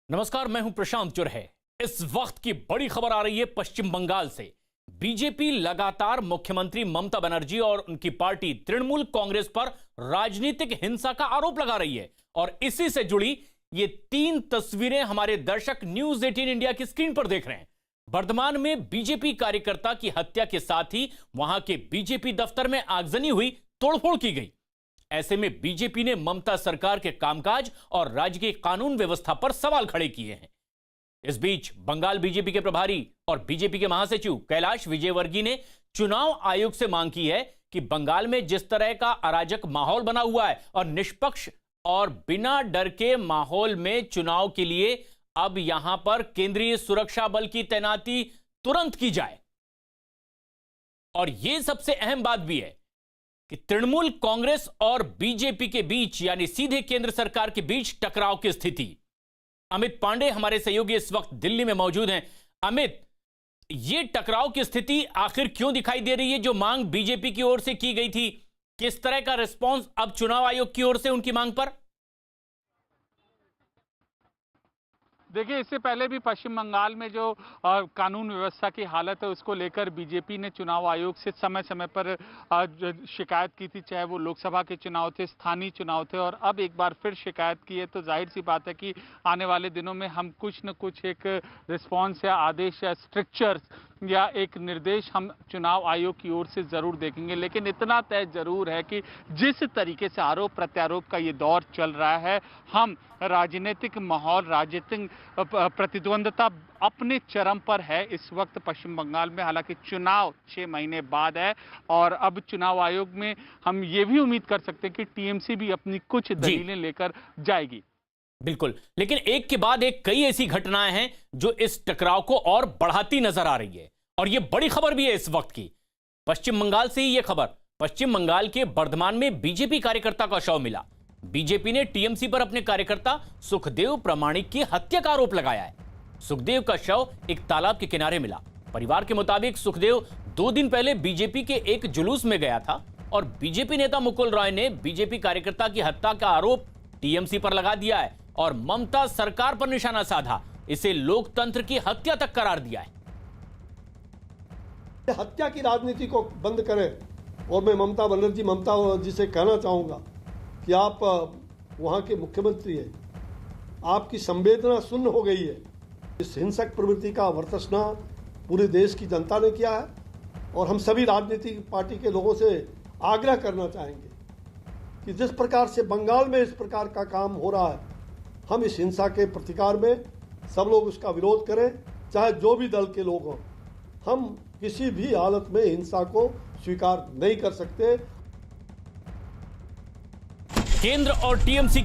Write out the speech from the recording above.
नमस्कार, मैं हूं प्रशांत चुरहे। इस वक्त की बड़ी खबर आ रही है पश्चिम बंगाल से। बीजेपी लगातार मुख्यमंत्री ममता बनर्जी और उनकी पार्टी तृणमूल कांग्रेस पर राजनीतिक हिंसा का आरोप लगा रही है और इसी से जुड़ी ये 3 तस्वीरें हमारे दर्शक न्यूज 18 इंडिया की स्क्रीन पर देख रहे हैं। वर्धमान में बीजेपी कार्यकर्ता की हत्या के साथ ही वहां के बीजेपी दफ्तर में आगजनी हुई, तोड़फोड़ की गई। ऐसे में बीजेपी ने ममता सरकार के कामकाज और राज्य की कानून व्यवस्था पर सवाल खड़े किए हैं। इस बीच बंगाल बीजेपी के प्रभारी और बीजेपी के महासचिव कैलाश विजयवर्गीय ने चुनाव आयोग से मांग की है कि बंगाल में जिस तरह का अराजक माहौल बना हुआ है और निष्पक्ष और बिना डर के माहौल में चुनाव के लिए अब यहां पर केंद्रीय सुरक्षा बल की तैनाती तुरंत की जाए। और यह सबसे अहम बात भी है कि तृणमूल कांग्रेस और बीजेपी के बीच यानी सीधे केंद्र सरकार के बीच टकराव की स्थिति। अमित पांडे हमारे सहयोगी इस वक्त दिल्ली में मौजूद हैं। अमित, ये टकराव की स्थिति आखिर क्यों दिखाई दे रही है? जो मांग बीजेपी की ओर से की गई थी, किस तरह का रिस्पांस अब चुनाव आयोग की ओर से उनकी मांग पर? देखिए, इससे पहले भी पश्चिम बंगाल में जो कानून व्यवस्था की हालत है उसको लेकर बीजेपी ने चुनाव आयोग से समय समय पर शिकायत की थी, चाहे वो लोकसभा के चुनाव थे, स्थानीय चुनाव थे, और अब एक बार फिर शिकायत की है। तो जाहिर सी बात है कि आने वाले दिनों में हम कुछ न कुछ एक रिस्पॉन्स या आदेश या स्ट्रिक्चर्स या एक निर्देश हम चुनाव आयोग की ओर से जरूर देखेंगे। लेकिन इतना तय जरूर है कि जिस तरीके से आरोप प्रत्यारोप का ये दौर चल रहा है, हम राजनीतिक माहौल, राजनीतिक प्रतिद्वंदता अपने चरम पर है इस वक्त पश्चिम बंगाल में। हालांकि चुनाव 6 महीने बाद है और अब चुनाव आयोग में हम ये भी उम्मीद कर सकते हैं कि टीएमसी भी अपनी कुछ दलीलें लेकर जाएगी। बिल्कुल, लेकिन एक के बाद एक कई ऐसी घटनाएं हैं जो इस टकराव को और बढ़ाती नजर आ रही है और यह बड़ी खबर भी है इस वक्त की। पश्चिम बंगाल से ही यह खबर, पश्चिम बंगाल के वर्धमान में बीजेपी कार्यकर्ता का शव मिला। बीजेपी ने टीएमसी पर अपने कार्यकर्ता सुखदेव प्रामाणिक की हत्या का आरोप लगाया है। सुखदेव का शव एक तालाब के किनारे मिला। परिवार के मुताबिक सुखदेव 2 दिन पहले बीजेपी के एक जुलूस में गया था और बीजेपी नेता मुकुल रॉय ने बीजेपी कार्यकर्ता की हत्या का आरोप टीएमसी पर लगा दिया है और ममता सरकार पर निशाना साधा। इसे लोकतंत्र की हत्या तक करार दिया है। हत्या की राजनीति को बंद करें और मैं ममता जी से कहना चाहूंगा कि आप वहां के मुख्यमंत्री हैं, आपकी संवेदना शून्य हो गई है। इस हिंसक प्रवृत्ति का वर्चस्व पूरे देश की जनता ने किया है और हम सभी राजनीतिक पार्टी के लोगों से आग्रह करना चाहेंगे कि जिस प्रकार से बंगाल में इस प्रकार का काम हो रहा है, हम इस हिंसा के प्रतिकार में सब लोग उसका विरोध करें, चाहे जो भी दल के लोग हों। हम किसी भी हालत में हिंसा को स्वीकार नहीं कर सकते। केंद्र और टीएमसी